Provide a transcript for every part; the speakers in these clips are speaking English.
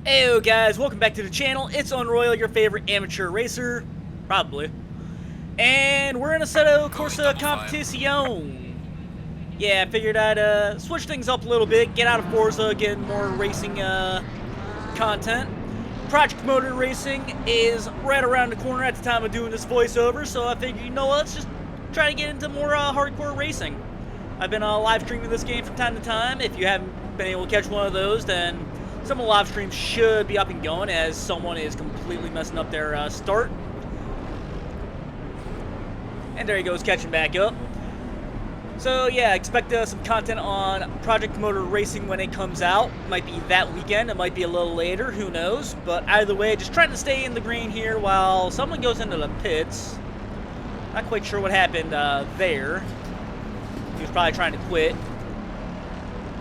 Heyo guys, welcome back to the channel. It's Unroyal, your favorite amateur racer, probably. And we're in Assetto Corsa Competizione. Yeah, I figured I'd switch things up a little bit, get out of Forza, get more racing content. Project Motor Racing is right around the corner at the time of doing this voiceover, so I figured, you know what, let's just try to get into more hardcore racing. I've been live streaming this game from time to time. If you haven't been able to catch one of those, then some of the live streams should be up and going as someone is completely messing up their start. And there he goes, catching back up. So yeah, expect some content on Project Motor Racing when it comes out. Might be that weekend, it might be a little later, who knows. But either way, just trying to stay in the green here while someone goes into the pits. Not quite sure what happened there. He was probably trying to quit.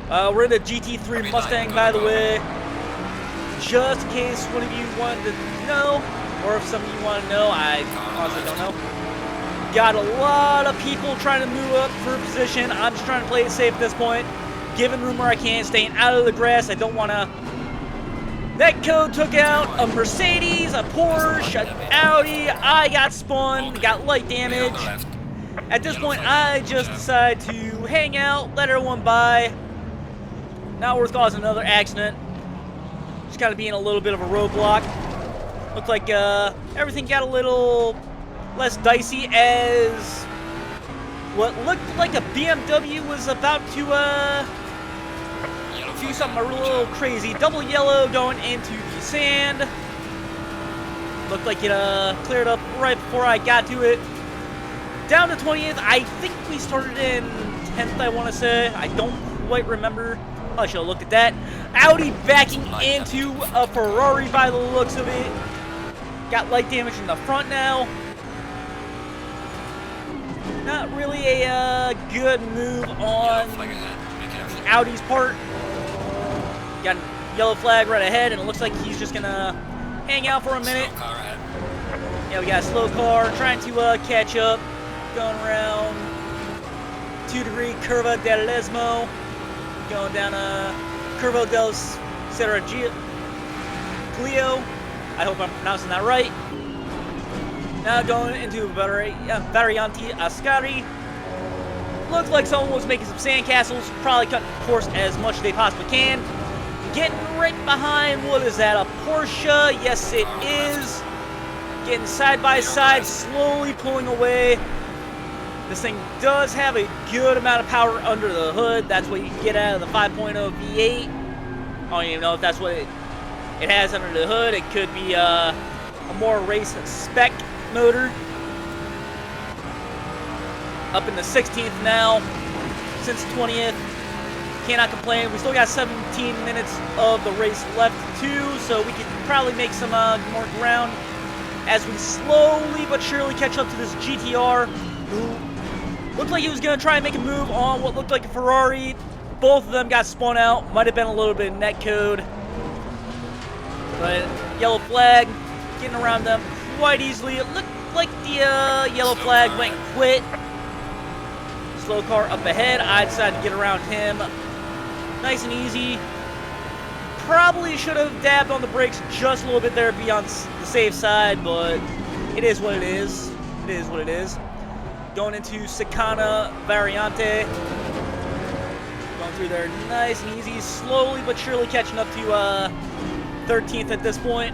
We're in a GT3 Mustang, by the way. Just in case one of you wanted to know, or if some of you want to know, I honestly don't know. Got a lot of people trying to move up for a position. I'm just trying to play it safe at this point. Giving room where I can, staying out of the grass. I don't want to. Netcode took out a Mercedes, a Porsche, an Audi. I got spun, got light damage. At this point, I just decide to hang out, let everyone by. Not worth causing another accident. Just kind of being a little bit of a roadblock. Looked like everything got a little less dicey as what looked like a BMW was about to do something a little crazy. Double yellow going into the sand. Looked like it cleared up right before I got to it. Down to 20th. I think we started in 10th, I want to say. I don't quite remember. I should have looked at that. Audi backing into a Ferrari by the looks of it. Got light damage in the front now. Not really a good move on Audi's part. Got a yellow flag right ahead, and it looks like he's just going to hang out for a minute. Yeah, we got a slow car trying to catch up. Going around 2-degree Curva del Lesmo. Going down Curva del Serraglio. I hope I'm pronouncing that right. Now going into Variante Ascari. Looks like someone was making some sandcastles. Probably cutting the course as much as they possibly can. Getting right behind, what is that, a Porsche? Yes, it is. Getting side by side, slowly pulling away. This thing does have a good amount of power under the hood. That's what you can get out of the 5.0 V8. I don't even know if that's what it has under the hood. It could be a more race spec motor. Up in the 16th now, since 20th. Cannot complain. We still got 17 minutes of the race left too, so we can probably make some more ground as we slowly but surely catch up to this GTR, who looked like he was going to try and make a move on what looked like a Ferrari. Both of them got spun out. Might have been a little bit of netcode. But yellow flag, getting around them quite easily. It looked like the yellow flag went and quit. Slow car up ahead. I decided to get around him. Nice and easy. Probably should have dabbed on the brakes just a little bit there to be on the safe side, but it is what it is. It is what it is. Going into Sicana Variante. Going through there nice and easy. Slowly but surely catching up to 13th at this point.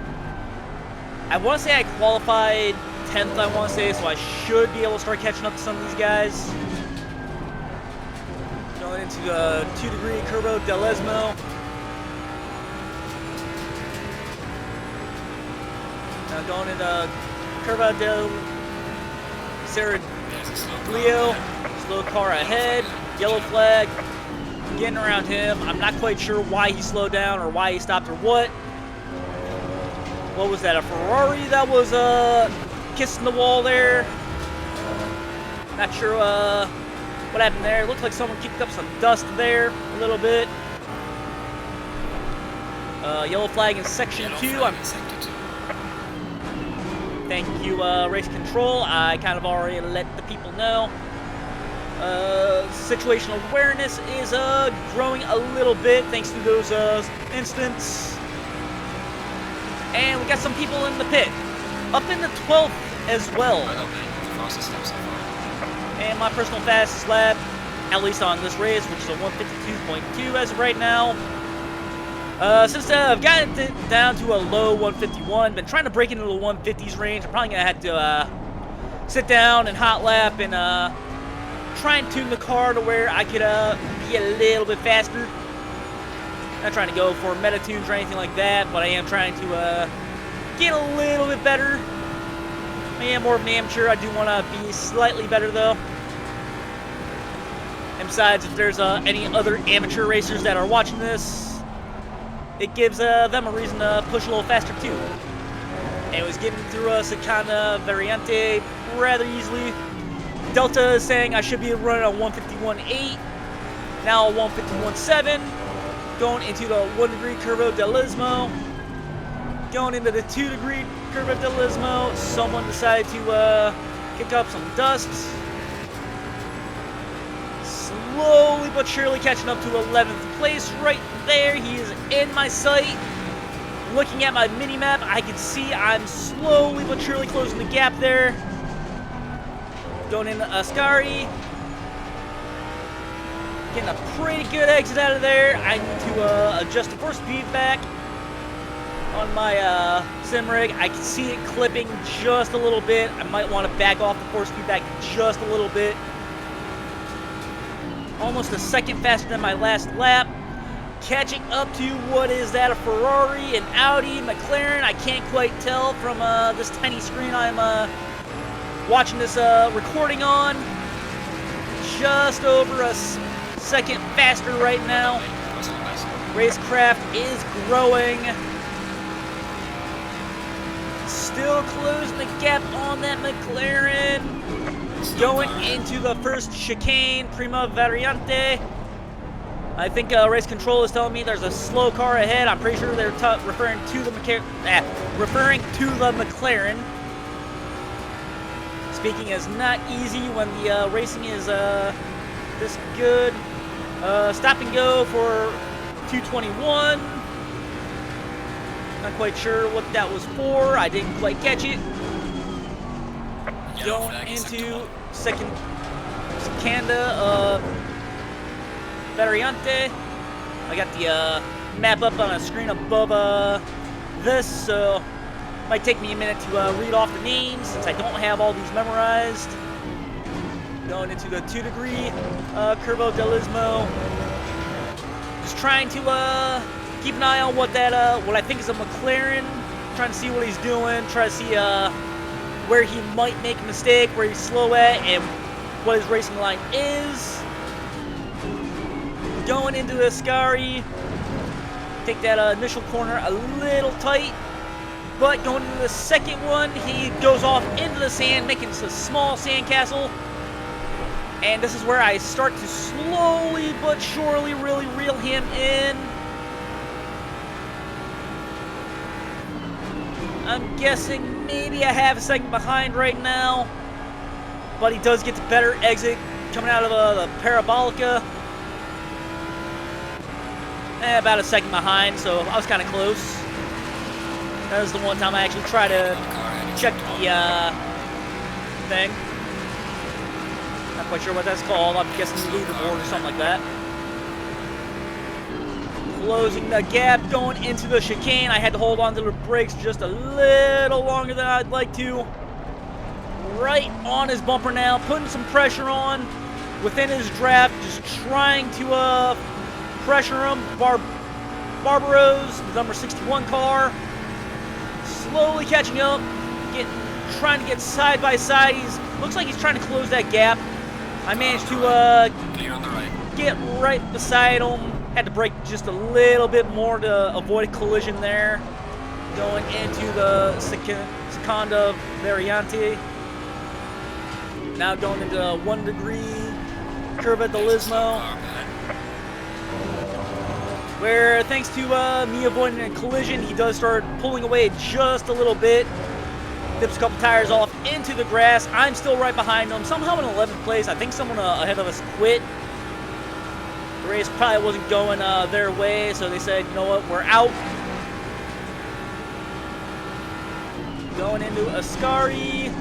I want to say I qualified 10th, I want to say, so I should be able to start catching up to some of these guys. Going into 2-degree Curva del Lesmo. Now going into Curva del Serraglio. Slow car ahead. Yellow flag. Getting around him. I'm not quite sure why he slowed down or why he stopped or what. What was that? A Ferrari that was kissing the wall there? Not sure what happened there. It looked like someone kicked up some dust there a little bit. Yellow flag in section 2. Thank you, race control. I kind of already let the people know. Situational awareness is growing a little bit thanks to those incidents. And we got some people in the pit. Up in the 12th as well. And my personal fastest lap, at least on this race, which is a 152.2 as of right now. Since I've gotten it down to a low 151, been trying to break into the 150s range. I'm probably going to have to sit down and hot lap and try and tune the car to where I could be a little bit faster. Not trying to go for meta tunes or anything like that, but I am trying to get a little bit better. I am more of an amateur. I do want to be slightly better though. And besides, if there's any other amateur racers that are watching this, it gives them a reason to push a little faster too. And it was getting through a Seconda Variante rather easily. Delta is saying I should be running a 151.8, now a 151.7. Going into the 1 degree Curvo dell'Ismo. Going into the 2 degree Curvo dell'Ismo. Someone decided to kick up some dust. Slowly but surely catching up to 11th place right there. He is in my sight. Looking at my mini-map, I can see I'm slowly but surely closing the gap there. Going into Ascari. Getting a pretty good exit out of there. I need to adjust the force feedback on my sim rig. I can see it clipping just a little bit. I might want to back off the force feedback just a little bit. Almost a second faster than my last lap. Catching up to what is that, a Ferrari, an Audi, McLaren. I can't quite tell from this tiny screen I'm watching this recording on. Just over a second faster right now. Racecraft is growing. Still closing the gap on that McLaren. Going into the first chicane, Prima Variante. I think race control is telling me there's a slow car ahead. I'm pretty sure they're referring to the McLaren. Speaking is not easy when the racing is this good. Stop and go for 221. Not quite sure what that was for. I didn't quite catch it. Going into second Seconda Variante. I got the map up on a screen above this, so it might take me a minute to read off the names since I don't have all these memorized. Going into the 2 degree Curvo dell'Ismo. Just trying to keep an eye on what that what I think is a McLaren. Trying to see what he's doing. Try to see where he might make a mistake, where he's slow at, and what his racing line is. Going into the Ascari. Take that initial corner a little tight. But going into the second one, he goes off into the sand, making a small sandcastle. And this is where I start to slowly but surely really reel him in. I'm guessing maybe I have a second behind right now. But he does get the better exit coming out of the Parabolica. About a second behind, so I was kind of close. That was the one time I actually tried to check the thing. Not quite sure what that's called. I'm guessing leaderboard or something like that. Closing the gap, going into the chicane. I had to hold on to the brakes just a little longer than I'd like to. Right on his bumper now, putting some pressure on within his draft, just trying to pressure him. Barbaros, the number 61 car, slowly catching up, trying to get side by side. Looks like he's trying to close that gap. I managed to get right beside him. Had to brake just a little bit more to avoid a collision there. Going into the Seconda Variante. Now going into 1 degree Curva dell'Ismo, where thanks to me avoiding a collision, he does start pulling away just a little bit. Dips a couple tires off into the grass. I'm still right behind him. Somehow in 11th place. I think someone ahead of us quit. The race probably wasn't going their way, so they said, you know what, we're out. Going into Ascari.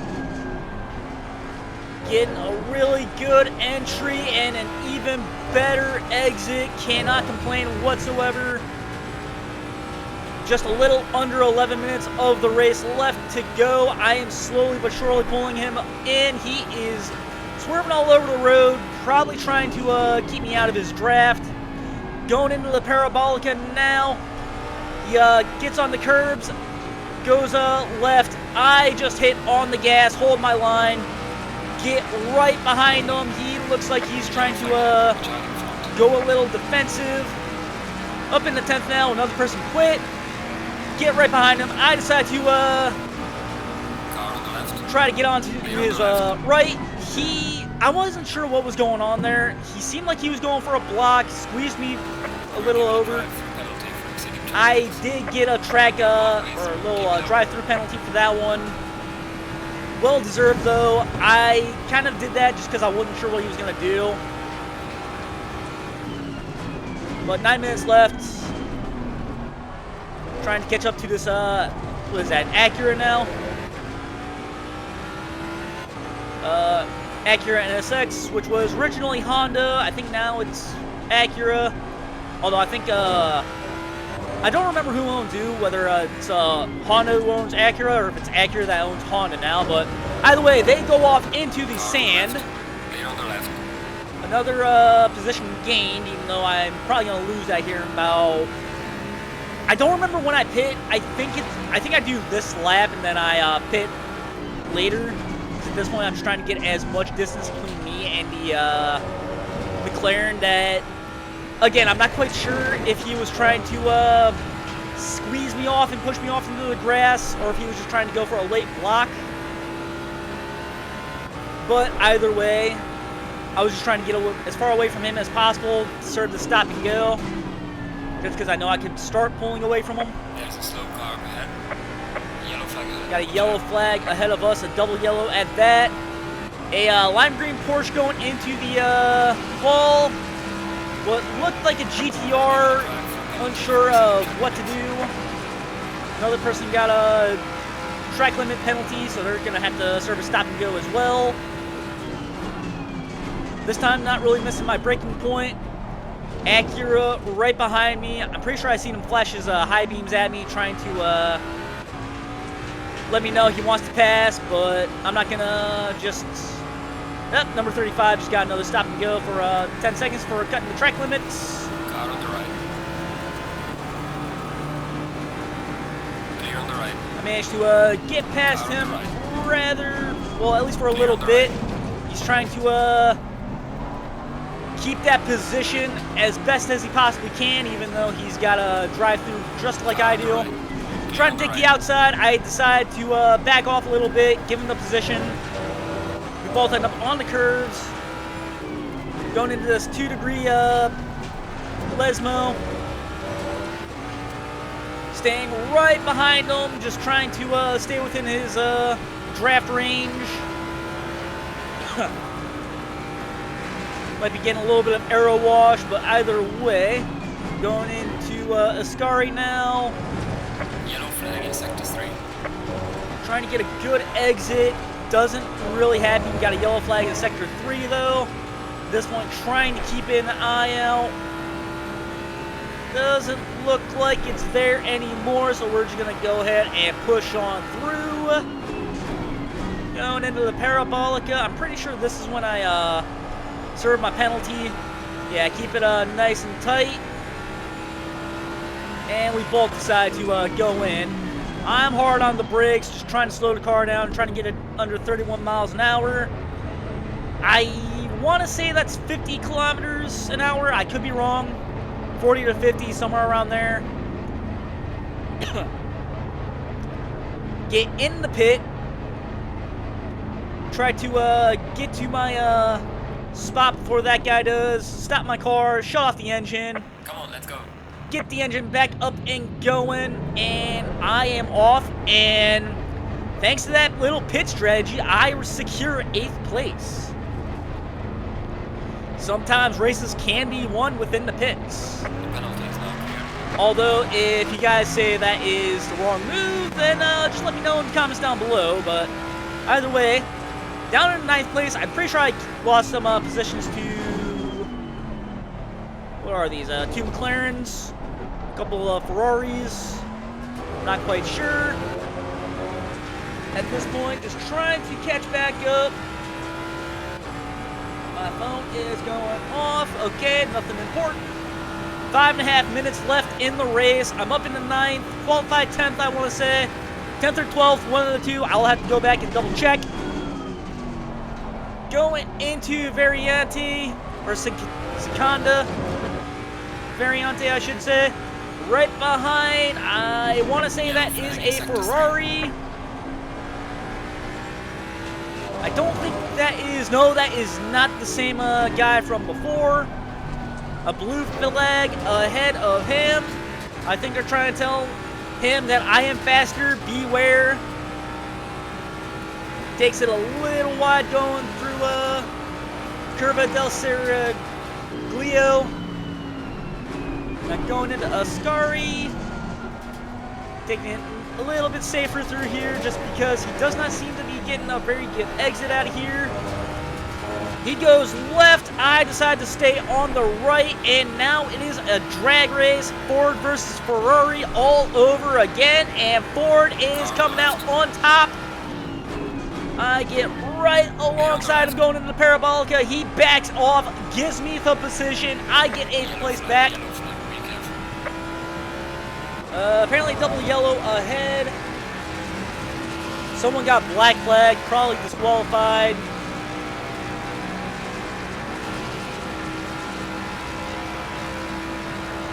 Getting a really good entry and an even better exit. Cannot complain whatsoever. Just a little under 11 minutes of the race left to go. I am slowly but surely pulling him in. He is swerving all over the road, probably trying to keep me out of his draft. Going into the Parabolica now. He gets on the curbs, goes left. I just hit on the gas, hold my line, get right behind him. He looks like he's trying to go a little defensive. Up in the 10th now, another person quit. Get right behind him. I decide to try to get onto his right. I wasn't sure what was going on there. He seemed like he was going for a block, squeezed me a little over. I did get a track or a little drive-through penalty for that one. Well deserved though. I kind of did that just because I wasn't sure what he was going to do. But 9 minutes left. Trying to catch up to this, what is that, Acura now? Acura NSX, which was originally Honda. I think now it's Acura. Although I think, I don't remember who owns who, whether it's Honda who owns Acura or if it's Acura that owns Honda now. But either way, they go off into the sand. Another position gained, even though I'm probably going to lose that here in about... I don't remember when I pit. I think I do this lap and then I pit later. At this point, I'm just trying to get as much distance between me and the McLaren that, again, I'm not quite sure if he was trying to squeeze me off and push me off into the grass or if he was just trying to go for a late block. But either way, I was just trying to get as far away from him as possible to serve the stop and go. Just because I know I could start pulling away from him. There's a slow car ahead. Yellow flag ahead. Got a yellow flag ahead of us, a double yellow at that. A lime green Porsche going into the wall. What looked like a GTR, unsure of what to do. Another person got a track limit penalty, so they're going to have to serve a stop and go as well. This time, not really missing my braking point. Acura right behind me. I'm pretty sure I seen him flash his high beams at me, trying to let me know he wants to pass, but I'm not gonna just... Yep, number 35 just got another stop and go for 10 seconds for cutting the track limits. Car on the right. Clear on the right. I managed to get past him rather, well, at least for a little bit. He's trying to keep that position as best as he possibly can, even though he's got a drive-through just like I do. Trying to take the outside, I decide to back off a little bit, give him the position. We both end up on the curves. Going into this 2-degree Lesmo. Staying right behind him, just trying to stay within his draft range. Might be getting a little bit of aero wash, but either way, going into Ascari now. Yellow flag in sector 3. Trying to get a good exit. Doesn't really happen. We got a yellow flag in sector 3 though. This one trying to keep an eye out. Doesn't look like it's there anymore, so we're just gonna go ahead and push on through. Going into the Parabolica. I'm pretty sure this is when I serve my penalty. Yeah, keep it nice and tight. And we both decide to go in. I'm hard on the brakes, just trying to slow the car down, trying to get it under 31 miles an hour. I want to say that's 50 kilometers an hour. I could be wrong. 40 to 50, somewhere around there. Get in the pit. Try to get to my spot before that guy does. Stop my car, shut off the engine. Come on, let's go. Get the engine back up and going, and I am off. And thanks to that little pit strategy, I secure 8th place. Sometimes races can be won within the pits. The penalty is not clear. Although, if you guys say that is the wrong move, then just let me know in the comments down below. But either way, down in 9th place, I'm pretty sure I lost some positions to... What are these? 2 McLarens, a couple of Ferraris. I'm not quite sure. At this point, just trying to catch back up. My phone is going off. Okay, nothing important. 5.5 minutes left in the race. I'm up in the 9th, qualified 10th, I want to say. 10th or 12th, one of the two. I'll have to go back and double check. Going into Variante, or Seconda. Variante, I should say. Right behind, I want to say that is a Ferrari. I don't think that is, no, that is not the same guy from before. A blue flag ahead of him. I think they're trying to tell him that I am faster, beware. Takes it a little wide going through Curva del Seraglio. Now going into Ascari. Taking it a little bit safer through here just because he does not seem to be getting a very good exit out of here. He goes left. I decide to stay on the right, and now it is a drag race. Ford versus Ferrari all over again, and Ford is coming out on top. I get right alongside him going into the Parabolica. He backs off, gives me the position. I get 8th place back. Apparently double yellow ahead. Someone got black flag, probably disqualified.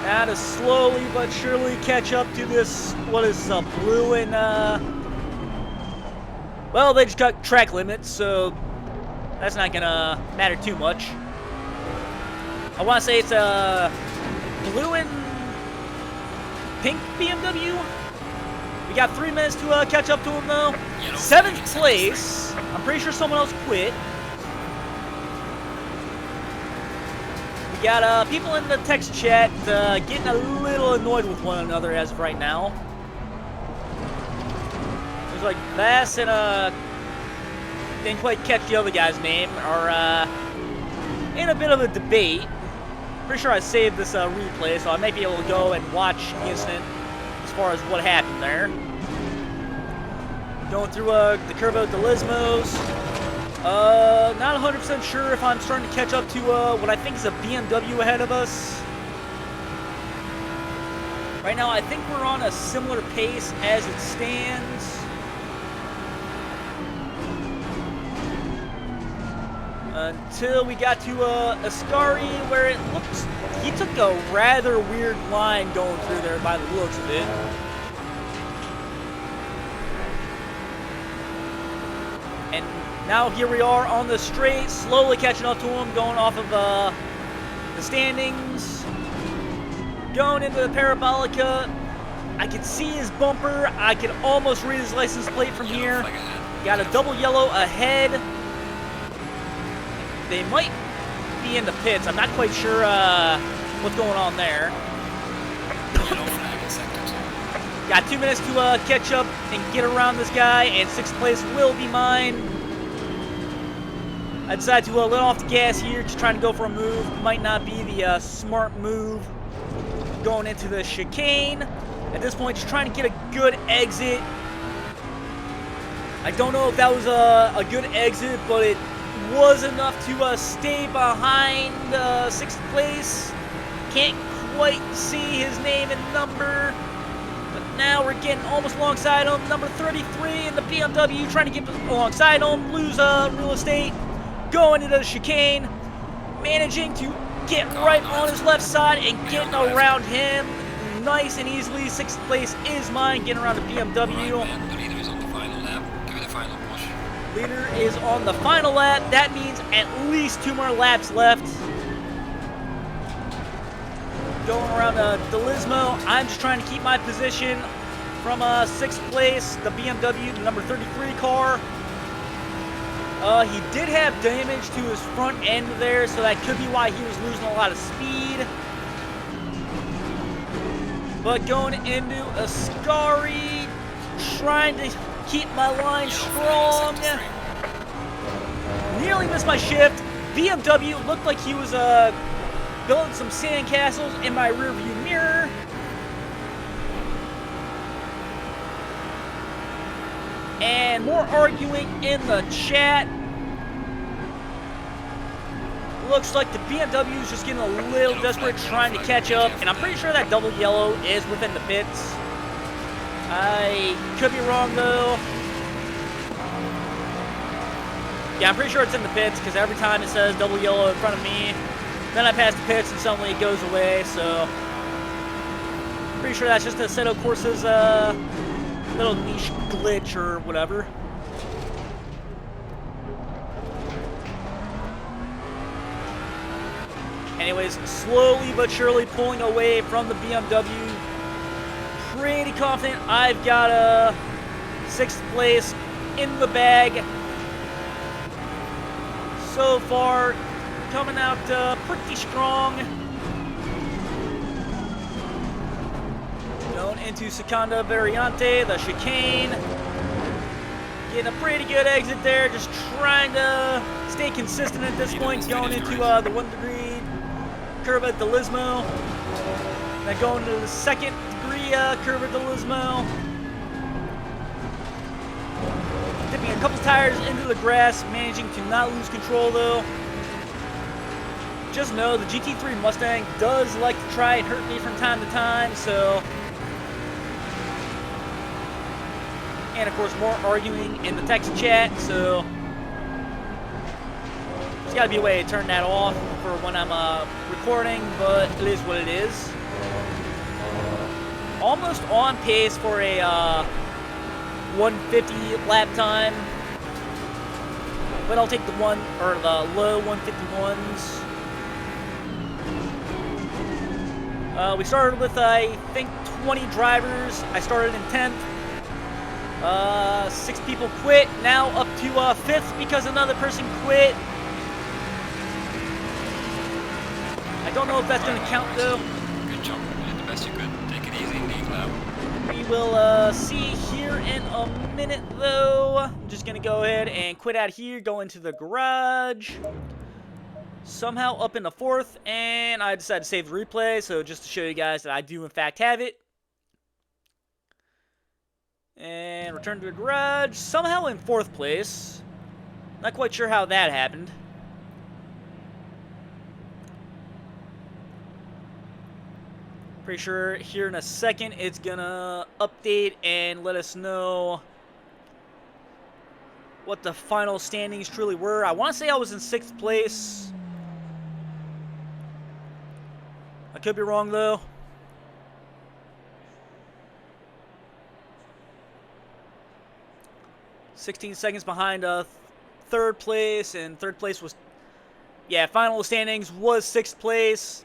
Now to slowly but surely catch up to this, what is blue and, well, they just got track limits, so that's not gonna matter too much. I want to say it's a blue and pink BMW. We got 3 minutes to catch up to him, though. 7th place. I'm pretty sure someone else quit. We got people in the text chat getting a little annoyed with one another as of right now. There's like Vass and didn't quite catch the other guy's name, are in a bit of a debate. Pretty sure I saved this replay, so I might be able to go and watch the incident as far as what happened there. Going through the Curva de Lismos. Not 100% sure if I'm starting to catch up to what I think is a BMW ahead of us. Right now, I think we're on a similar pace as it stands. Until we got to Ascari, where it looks, he took a rather weird line going through there by the looks of it. And now here we are on the straight, slowly catching up to him, going off of the standings. Going into the Parabolica. I can see his bumper. I can almost read his license plate from here. Got a double yellow ahead. They might be in the pits. I'm not quite sure what's going on there. Got 2 minutes to catch up and get around this guy, and 6th place will be mine. I decided to let off the gas here, just trying to go for a move. Might not be the smart move going into the chicane. At this point, just trying to get a good exit. I don't know if that was a good exit, but it was enough to stay behind 6th place. Can't quite see his name and number, but now we're getting almost alongside him. Number 33 in the BMW, trying to get alongside him, lose real estate, going into the chicane, managing to get right on his left side and getting around him nice and easily. 6th place is mine, getting around the BMW. Leader is on the final lap. That means at least 2 more laps left. Going around Delismo. I'm just trying to keep my position from 6th place, the BMW, the number 33 car. He did have damage to his front end there, so that could be why he was losing a lot of speed. But going into Ascari, trying to keep my line strong. Nearly missed my shift. BMW looked like he was building some sandcastles in my rearview mirror. And more arguing in the chat. Looks like the BMW is just getting a little desperate trying to catch up. And I'm pretty sure that double yellow is within the pits. I could be wrong though. Yeah, I'm pretty sure it's in the pits because every time it says double yellow in front of me, then I pass the pits and suddenly it goes away. So pretty sure that's just Assetto Corsa's little niche glitch or whatever. Anyways, slowly but surely pulling away from the BMW. Pretty confident I've got a 6th place in the bag. So far, coming out pretty strong. Going into Seconda Variante, the chicane. Getting a pretty good exit there, just trying to stay consistent at this point. Going into the 1 degree curve at Delismo. Then going to the 2nd degree curve at Delismo. Dipping a couple tires into the grass, managing to not lose control though. Just know the GT3 Mustang does like to try and hurt me from time to time, so. And of course more arguing in the text chat, so. There's gotta be a way to turn that off for when I'm recording, but it is what it is. Almost on pace for a 150 lap time, but I'll take the low 151s. We started with I think 20 drivers. I started in 10th. 6 people quit. Now up to 5th because another person quit. I don't know if that's going to count though. Good job. You did the best you could. Take it easy in the lap. We will see here in a minute though. I'm just going to go ahead and quit out here, go into the garage. Somehow up in the 4th, and I decided to save the replay, so just to show you guys that I do in fact have it. And return to the garage, somehow in 4th place. Not quite sure how that happened. Pretty sure here in a second it's gonna update and let us know what the final standings truly were. I want to say I was in 6th place. I could be wrong though. $16 seconds behind 3rd place, and 3rd place was, yeah, final standings was 6th place.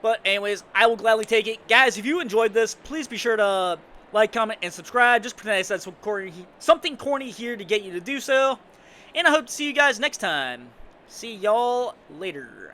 But anyways, I will gladly take it. Guys, if you enjoyed this, please be sure to like, comment, and subscribe. Just pretend I said something corny here to get you to do so. And I hope to see you guys next time. See y'all later.